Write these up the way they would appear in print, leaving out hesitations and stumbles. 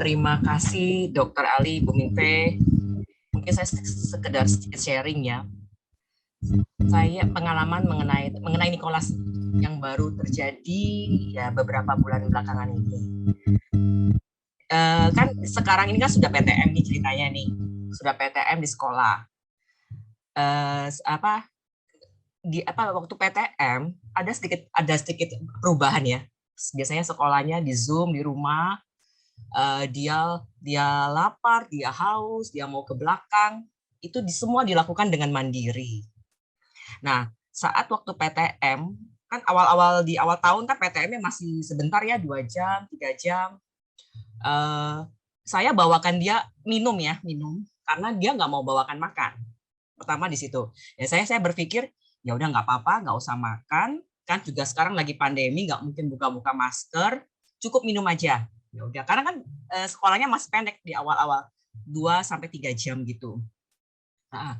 Terima kasih Dokter Ali, Bu Mingpe. Mungkin saya sekedar sedikit sharing ya. Saya pengalaman mengenai Nicholas yang baru terjadi ya beberapa bulan belakangan ini. Kan sekarang ini kan sudah PTM nih ceritanya nih, sudah PTM di sekolah. Waktu PTM ada sedikit perubahan ya. Biasanya sekolahnya di Zoom di rumah. Dia lapar, dia haus, dia mau ke belakang, itu semua dilakukan dengan mandiri. Nah, saat waktu PTM, kan di awal tahun kan PTM-nya masih sebentar ya, 2 jam, 3 jam. Saya bawakan dia minum, karena dia nggak mau bawakan makan. Pertama di situ. Ya saya berpikir, ya udah nggak apa-apa, nggak usah makan, kan juga sekarang lagi pandemi, nggak mungkin buka-buka masker, cukup minum aja. Ya udah, karena kan sekolahnya masih pendek di awal-awal, 2 sampai 3 jam gitu. Nah,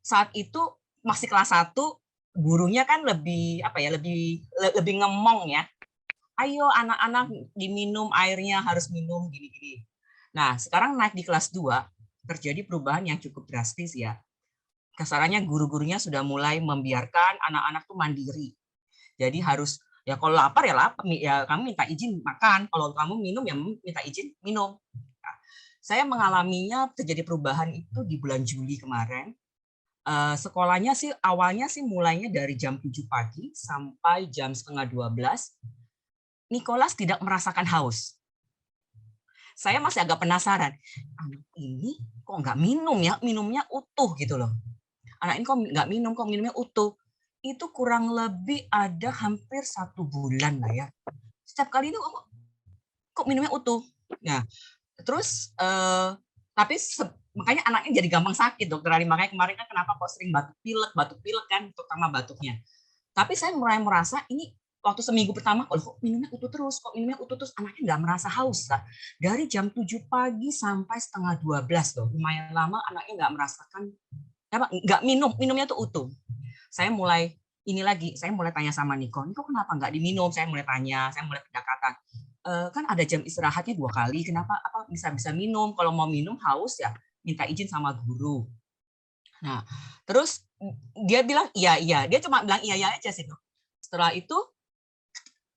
saat itu masih kelas 1, gurunya kan lebih ngemong ya. Ayo anak-anak diminum airnya, harus minum gini-gini. Nah, sekarang naik di kelas 2, terjadi perubahan yang cukup drastis ya. Kasarannya guru-gurunya sudah mulai membiarkan anak-anak tuh mandiri. Jadi harus ya kalau lapar ya kamu minta izin makan, kalau kamu minum ya minta izin minum. Nah, saya mengalaminya terjadi perubahan itu di bulan Juli kemarin. Sekolahnya sih awalnya sih mulainya dari jam 7 pagi sampai jam setengah 12. Nicholas tidak merasakan haus. Saya masih agak penasaran, anak ini kok nggak minum ya, minumnya utuh gitu loh. Anak ini kok nggak minum, kok minumnya utuh. Itu kurang lebih ada hampir 1 bulan lah ya. Setiap kali itu kok minumnya utuh. Nah, terus tapi makanya anaknya jadi gampang sakit, Dokter Ali. Makanya kemarin kan kenapa kok sering batuk pilek kan, terutama batuknya. Tapi saya mulai merasa ini waktu seminggu pertama, kok minumnya utuh terus, anaknya nggak merasa haus. Lah. Dari jam 7 pagi sampai setengah 12 loh, lumayan lama anaknya nggak merasakan, nggak minumnya tuh utuh. Saya mulai tanya sama Niko kenapa nggak diminum? Saya mulai pendekatan. Kan ada jam istirahatnya 2 kali, kenapa bisa minum? Kalau mau minum haus ya minta izin sama guru. Nah, terus dia bilang iya, dia cuma bilang iya aja sih. Setelah itu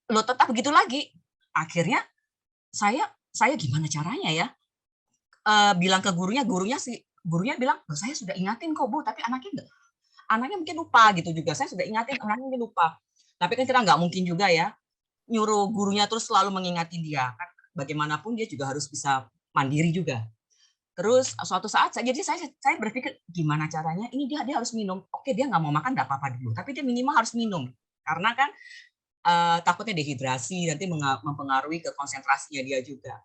lo tetap begitu lagi. Akhirnya saya gimana caranya ya? Bilang ke gurunya bilang, saya sudah ingatin kok Bu, tapi anaknya mungkin lupa gitu juga. Saya sudah ingatin, anaknya mungkin lupa. Tapi kan kita nggak mungkin juga ya nyuruh gurunya terus selalu mengingatin dia. Kan bagaimanapun dia juga harus bisa mandiri juga. Terus suatu saat saya berpikir gimana caranya ini dia harus minum. Oke, dia nggak mau makan nggak apa-apa dulu, tapi dia minimal harus minum. Karena kan takutnya dehidrasi nanti mempengaruhi ke konsentrasinya dia juga.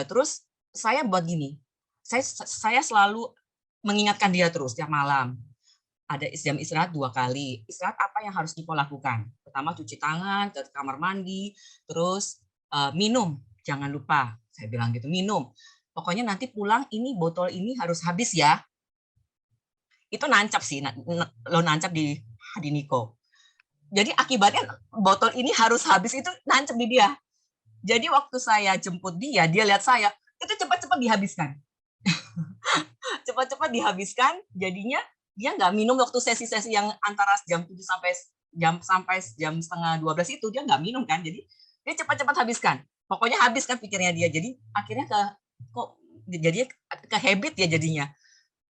Terus saya buat gini, saya selalu mengingatkan dia terus tiap malam. Ada jam istirahat 2 kali. Istirahat apa yang harus Niko lakukan? Pertama cuci tangan, ke kamar mandi, terus minum, jangan lupa. Saya bilang gitu, minum. Pokoknya nanti pulang ini botol ini harus habis ya. Itu nancap sih, lo nancap di Niko. Jadi akibatnya botol ini harus habis itu nancap di dia. Jadi waktu saya jemput dia lihat saya, itu cepat-cepat dihabiskan. Cepat-cepat dihabiskan, jadinya dia nggak minum waktu sesi-sesi yang antara jam 7 sampai jam setengah 12 itu dia nggak minum kan, jadi dia cepat-cepat habiskan. Pokoknya habis kan pikirnya dia, jadi akhirnya jadi ke habit ya jadinya.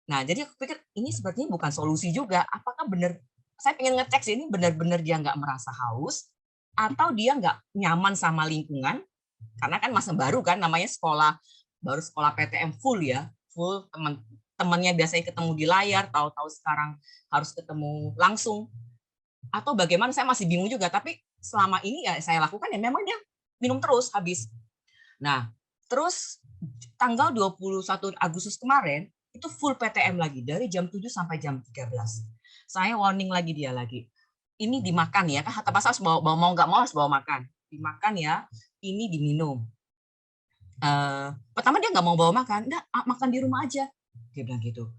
Nah, jadi aku pikir ini sepertinya bukan solusi juga. Apakah benar? Saya pengen ngecek sih ini benar-benar dia nggak merasa haus atau dia nggak nyaman sama lingkungan, karena kan masa baru kan, namanya baru sekolah PTM full temannya biasanya ketemu di layar, tahu-tahu sekarang harus ketemu langsung. Atau bagaimana saya masih bingung juga, tapi selama ini ya saya lakukan ya memang dia minum terus habis. Nah, terus tanggal 21 Agustus kemarin itu full PTM lagi dari jam 7 sampai jam 13. Saya warning lagi dia lagi. Ini dimakan ya, kan kata pasal mau nggak mau harus bawa makan. Dimakan ya, ini diminum. Pertama dia nggak mau bawa makan, enggak, makan di rumah aja. Dia bilang gitu.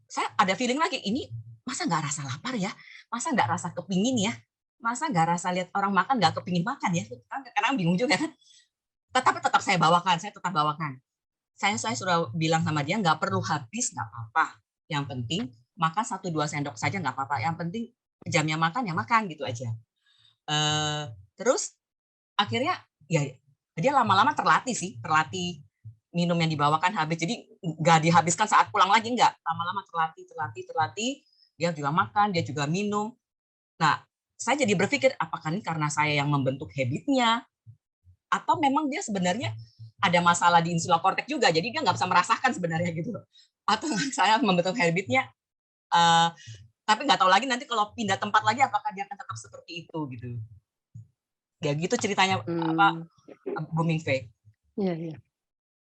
Saya ada feeling lagi, ini masa nggak rasa lapar ya? Masa nggak rasa kepingin ya? Masa nggak rasa lihat orang makan nggak kepingin makan ya? Kan kadang bingung juga kan. tetap saya bawakan, saya tetap bawakan. Saya sudah bilang sama dia, nggak perlu habis, nggak apa-apa. Yang penting makan 1-2 sendok saja nggak apa-apa. Yang penting jamnya makan ya makan gitu aja. Terus akhirnya ya dia lama-lama terlatih sih, terlatih minum yang dibawakan habis. Jadi nggak dihabiskan saat pulang lagi, nggak. Lama-lama terlatih. Dia juga makan, dia juga minum. Nah, saya jadi berpikir, apakah ini karena saya yang membentuk habitnya, atau memang dia sebenarnya ada masalah di insula korteks juga, jadi dia nggak bisa merasakan sebenarnya gitu. Atau saya membentuk habitnya, tapi nggak tahu lagi nanti kalau pindah tempat lagi apakah dia akan tetap seperti itu gitu. Ya gitu ceritanya apa Bu Mingfei. Iya, iya.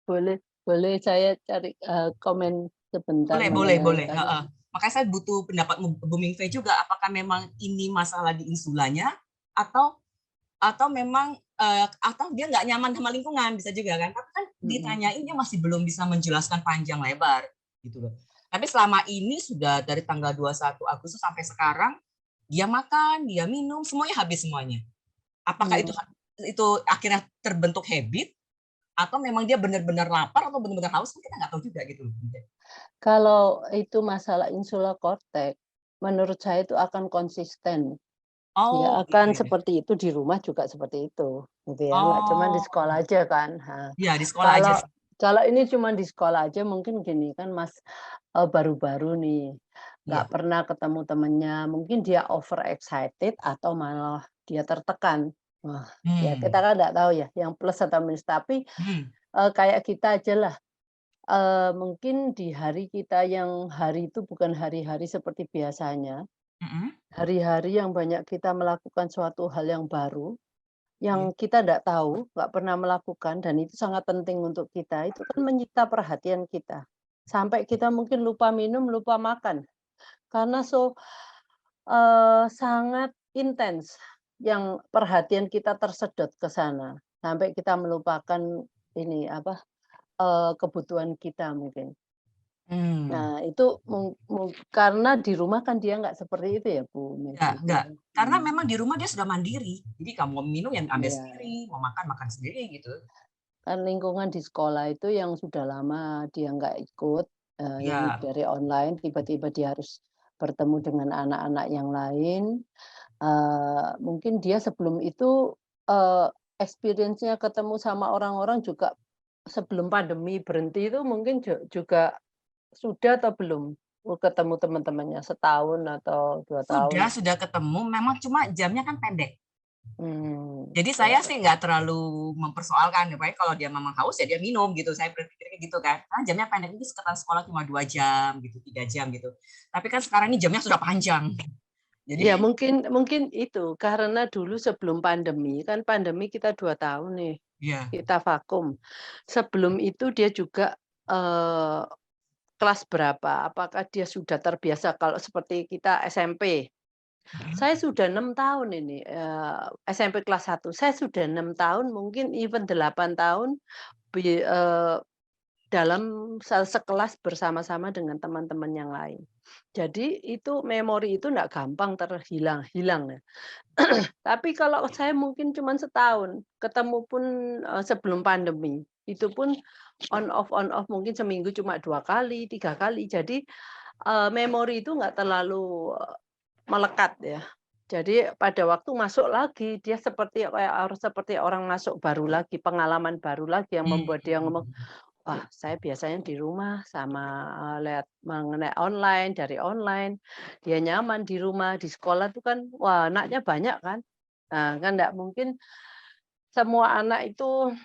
Boleh saya cari komen sebentar Boleh. mengenai tadi. Makanya saya butuh pendapat Bu Mingfei juga, apakah memang ini masalah di insulanya atau memang atau dia nggak nyaman sama lingkungan, bisa juga kan. Tapi kan ditanyain dia masih belum bisa menjelaskan panjang lebar gitu loh. Tapi selama ini sudah dari tanggal 21 Agustus sampai sekarang dia makan, dia minum, semuanya habis semuanya. Apakah itu akhirnya terbentuk habit atau memang dia benar-benar lapar atau benar-benar haus, kita nggak tahu juga gitu. Kalau itu masalah insula korteks, menurut saya itu akan konsisten. Dia Oh, gitu akan ya. seperti itu di rumah juga seperti itu, gitu ya. Nggak cuma di Oh, sekolah aja kan. iya di sekolah aja Kalau sih. kalau ini cuma di sekolah aja mungkin gini kan Mas, baru-baru nih, nggak Iya. pernah ketemu temennya, mungkin dia over excited atau malah dia tertekan. Wah, ya kita kan nggak tahu ya yang plus atau minus, tapi, kayak kita ajalah, mungkin di hari kita yang hari itu bukan hari-hari seperti biasanya, hari-hari yang banyak kita melakukan suatu hal yang baru, Iya. yang kita nggak tahu, nggak pernah melakukan dan itu sangat penting untuk kita, itu kan menyita perhatian kita. Sampai kita mungkin lupa minum, lupa makan. Karena sangat intens yang perhatian kita tersedot ke sana, sampai kita melupakan ini, apa, kebutuhan kita mungkin. Hmm. Nah itu karena di rumah kan dia nggak seperti itu ya Bu Megi? Enggak. Karena memang di rumah dia sudah mandiri. Jadi kamu mau minum yang ambil Iya. sendiri, mau makan makan sendiri gitu. Kan lingkungan di sekolah itu yang sudah lama dia nggak ikut, yang Iya. dari online, tiba-tiba dia harus bertemu dengan anak-anak yang lain, mungkin dia sebelum itu, experience-nya ketemu sama orang-orang juga sebelum pandemi berhenti itu mungkin juga sudah atau belum? Ketemu teman-temannya setahun atau 2 tahun? Sudah ketemu, memang cuma jamnya kan pendek. Jadi Ya. saya sih nggak terlalu mempersoalkan, ya, pokoknya kalau dia memang haus ya dia minum gitu. Saya berpikirnya gitu kan. Karena jamnya pendek, itu sekitar sekolah cuma 2 jam gitu, 3 jam gitu. Tapi kan sekarang ini jamnya sudah panjang. Jadi Ya mungkin itu, karena dulu sebelum pandemi, kan pandemi kita 2 tahun nih, iya. kita vakum. Sebelum itu dia juga, kelas berapa, apakah dia sudah terbiasa kalau seperti kita SMP. Mhm. Saya sudah 6 tahun ini, SMP kelas 1, saya sudah 6 tahun, mungkin even 8 tahun, dalam sekelas bersama-sama dengan teman-teman yang lain. Jadi itu memori itu nggak gampang hilang ya. Tapi kalau saya mungkin cuma setahun, ketemu pun, sebelum pandemi, itu pun on off mungkin seminggu cuma 2 kali, 3 kali. Jadi, memori itu nggak terlalu, melekat ya. Jadi pada waktu masuk lagi, dia seperti orang masuk baru lagi, pengalaman baru lagi yang membuat dia ngomong, Hmm. "Wah, saya biasanya di rumah sama, lihat mengenai online, dari online, dia nyaman di rumah, di sekolah tuh kan, wah anaknya banyak kan." Nah, kan nggak mungkin semua anak itu,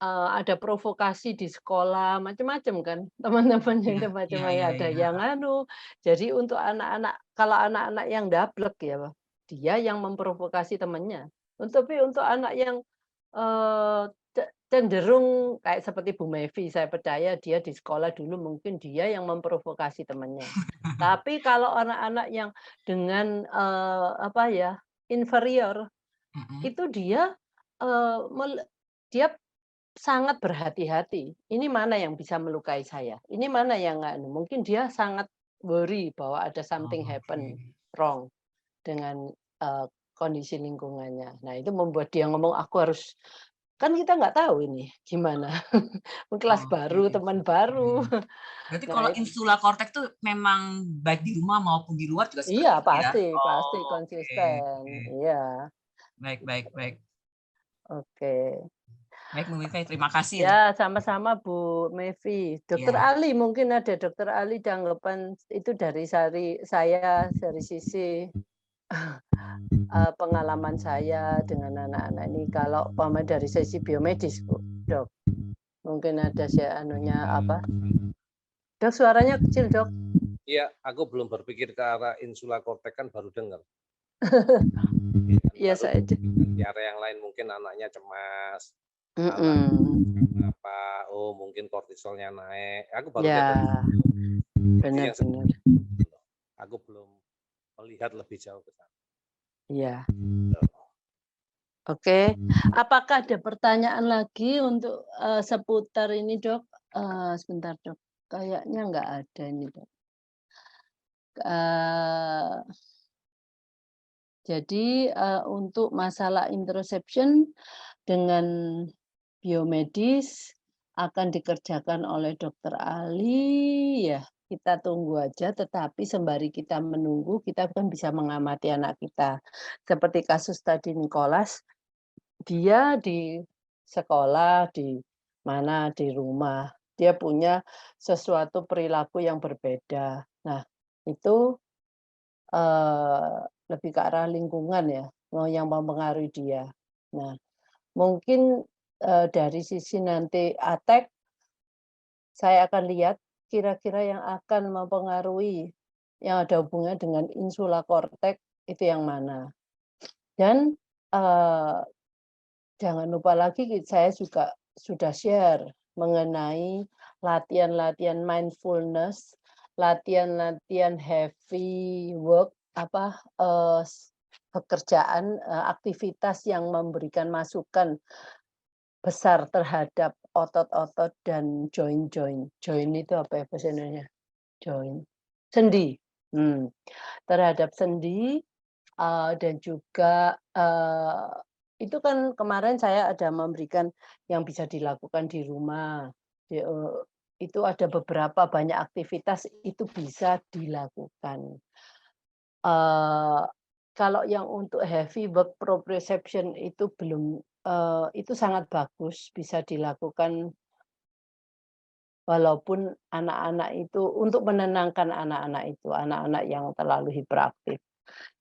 ada provokasi di sekolah, macam-macam kan, teman-temannya Iya, itu iya, macam-macam, iya, ada iya. yang jadi untuk anak-anak kalau anak-anak yang dablek ya, dia yang memprovokasi temannya. Tapi untuk anak yang, eee, cenderung kayak seperti Bu Mevi, saya percaya dia di sekolah dulu mungkin dia yang memprovokasi temannya. Tapi kalau anak-anak yang dengan, apa ya, inferior, Mhm. itu dia, eee, mel dia sangat berhati-hati, ini mana yang bisa melukai saya, ini mana yang mungkin dia sangat worry bahwa ada something Oke. happen wrong dengan, kondisi lingkungannya. Nah itu membuat dia ngomong, "Aku harus Kan kita nggak tahu ini gimana. Kelas Oke. baru, teman baru. Berarti Nah kalau itu insula korteks tuh memang baik di rumah maupun di luar juga iya seperti itu ya? pasti pasti Oh, oke, konsisten. oke. Iya, Baik, baik, baik. oke. Baik, Bu Mifai, terima kasih untuk Ya, sama-sama Bu Mevi. Dokter ya. Ali, mungkin ada Dokter Ali tanggapan itu dari saya dari sisi pengalaman saya dengan anak-anak ini kalau umpama dari sisi biomedis, Bu, Dok. Mungkin ada anunya apa? Dok, suaranya kecil, Dok. Iya, aku belum berpikir ke arah insula korteks kan baru dengar. Iya, Baru saya di area yang lain mungkin anaknya cemas, anak mhm. apa, oh mungkin kortisolnya naik. Aku baru lihat dari Ya, itu yang benar-benar. aku belum melihat lebih jauh ke sana. Iya. Oke. Apakah ada pertanyaan lagi untuk, seputar ini, Dok? Sebentar, Dok. Kayaknya nggak ada ini, Dok. Eee, jadi, untuk masalah interoception dengan biomedis akan dikerjakan oleh dokter ahli, ya kita tunggu aja, tetapi sembari kita menunggu, kita kan bisa mengamati anak kita. Seperti kasus tadi Nicholas, dia di sekolah, di mana, di rumah, dia punya sesuatu perilaku yang berbeda. Nah, itu, lebih ke arah lingkungan ya, yang mempengaruhi dia. Nah, mungkin, dari sisi nanti atek, saya akan lihat kira-kira yang akan mempengaruhi, yang ada hubungannya dengan insula korteks itu yang mana. Dan, eee, jangan lupa lagi saya juga sudah share mengenai latihan-latihan mindfulness, latihan-latihan heavy work, apa, pekerjaan, aktivitas yang memberikan masukan besar terhadap otot-otot dan join-join. Join itu apa ya bahasa Indonesianya? Join. Sendi, terhadap sendi, dan juga, itu kan kemarin saya ada memberikan yang bisa dilakukan di rumah, itu ada beberapa banyak aktivitas itu bisa dilakukan. Eee, kalau yang untuk heavy work proprioception itu belum, itu sangat bagus bisa dilakukan walaupun anak-anak itu untuk menenangkan anak-anak yang terlalu hiperaktif.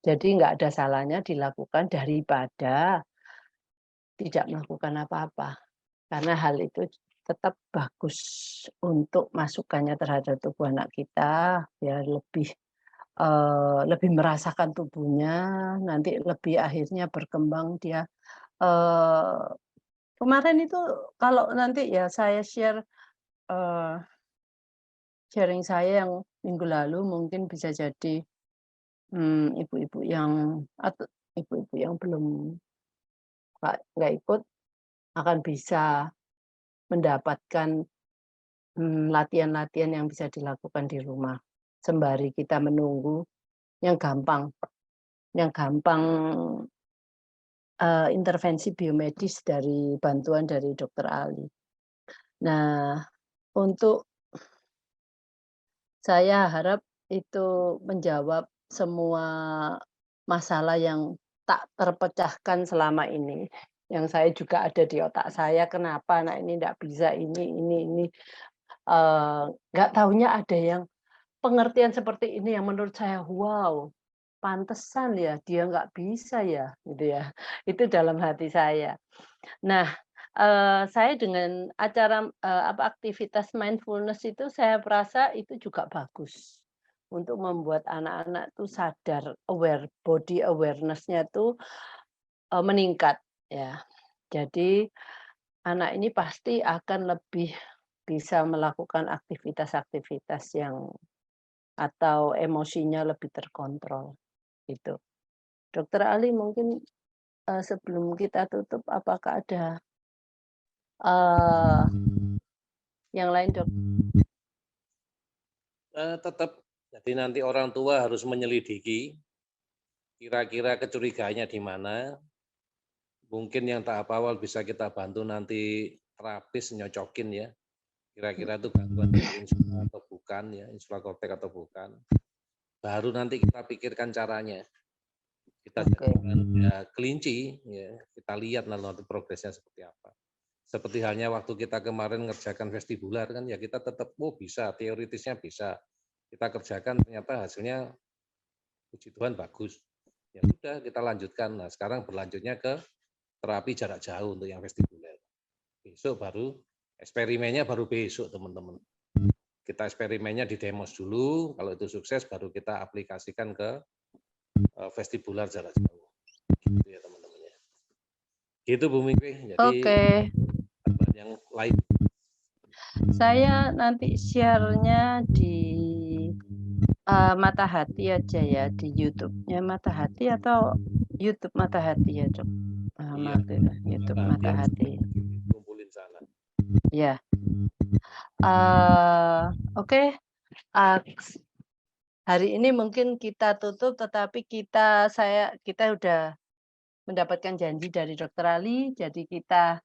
Jadi nggak ada salahnya dilakukan daripada tidak melakukan apa-apa, karena hal itu tetap bagus untuk masukannya terhadap tubuh anak kita, ya lebih merasakan tubuhnya, nanti lebih akhirnya berkembang dia, eee, kemarin itu kalau nanti ya saya share, eee, sharing saya yang minggu lalu mungkin bisa jadi, ibu-ibu yang atau ibu-ibu yang belum nggak ikut akan bisa mendapatkan, latihan-latihan yang bisa dilakukan di rumah, sembari kita menunggu yang gampang yang gampang intervensi biomedis dari bantuan dari dokter ahli. Nah, untuk saya harap itu menjawab semua masalah yang tak terpecahkan selama ini, yang saya juga ada di otak saya, kenapa anak ini ndak bisa ini, nggak taunya ada yang pengertian seperti ini yang menurut saya, "Wow, pantesan ya dia nggak bisa ya," gitu ya. Itu dalam hati saya. Nah, saya dengan acara, aktivitas mindfulness itu saya merasa itu juga bagus untuk membuat anak-anak tuh sadar, body awareness-nya tuh, meningkat ya. Jadi anak ini pasti akan lebih bisa melakukan aktivitas-aktivitas yang atau emosinya lebih terkontrol, gitu. Dokter Ali mungkin, sebelum kita tutup apakah ada, eee, yang lain, Dok? Tetap, jadi nanti orang tua harus menyelidiki kira-kira kecurigaannya di mana, Mungkin yang tahap awal bisa kita bantu nanti terapis nyocokin ya. Kira-kira itu gangguan dari insula atau bukan ya, insula kortek atau bukan. Baru nanti kita pikirkan caranya. Kita jadikan ya kelinci, ya kita lihat nanti progresnya seperti apa. Seperti halnya waktu kita kemarin ngerjakan vestibular kan ya kita tetap bisa, teoritisnya bisa. Kita kerjakan ternyata hasilnya puji Tuhan bagus. Ya udah kita lanjutkan. Nah, sekarang berlanjutnya ke terapi jarak jauh untuk yang vestibuler. Besok baru eksperimennya baru besok teman-teman. Kita eksperimennya di demos dulu, kalau itu sukses baru kita aplikasikan ke vestibular jarak jauh. Gitu ya teman-teman ya. Gitu Bu Mingwi. Jadi yang lain. Saya nanti share-nya di Mata Hati aja ya, di YouTube-nya Mata Hati atau YouTube Mata Hati ya, Dok? Iya, YouTube Mata Hati. Kumpulin sana. Ya. Oke. Hari ini mungkin kita tutup, tetapi kita udah mendapatkan janji dari Dokter Ali, jadi kita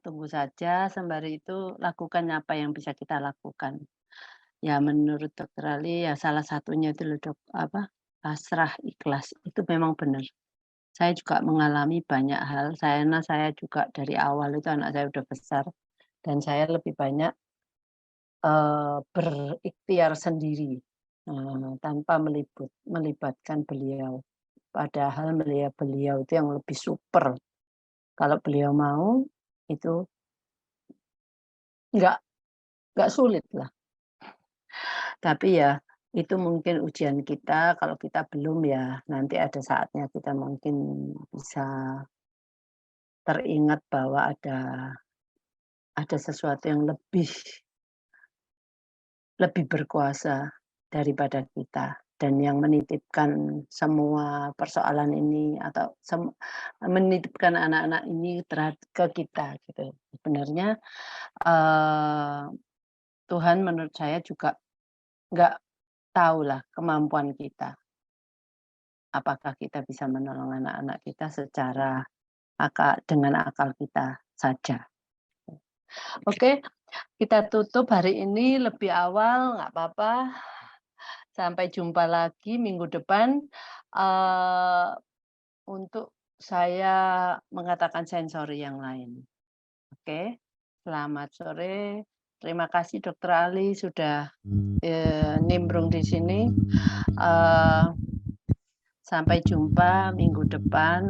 tunggu saja, sembari itu lakukan apa yang bisa kita lakukan. Ya menurut Dokter Ali ya salah satunya itu loh Dok, pasrah ikhlas, itu memang benar. Saya juga mengalami banyak hal, saya juga dari awal itu anak saya udah besar, dan saya lebih banyak berikhtiar sendiri, tanpa melibatkan beliau. Padahal beliau itu yang lebih super. Kalau beliau mau, itu nggak sulit lah. Tapi ya itu mungkin ujian kita, kalau kita belum ya nanti ada saatnya kita mungkin bisa teringat bahwa ada sesuatu yang lebih berkuasa daripada kita, dan yang menitipkan semua persoalan ini atau menitipkan anak-anak ini ke kita gitu. Sebenarnya Tuhan menurut saya juga nggak tahulah kemampuan kita. Apakah kita bisa menolong anak-anak kita secara dengan akal kita saja. Oke, kita tutup hari ini lebih awal, nggak apa-apa. Sampai jumpa lagi minggu depan. Untuk saya mengatakan sensori yang lain. Oke, selamat sore. Terima kasih Dokter Ali sudah nimbrung di sini. Sampai jumpa minggu depan.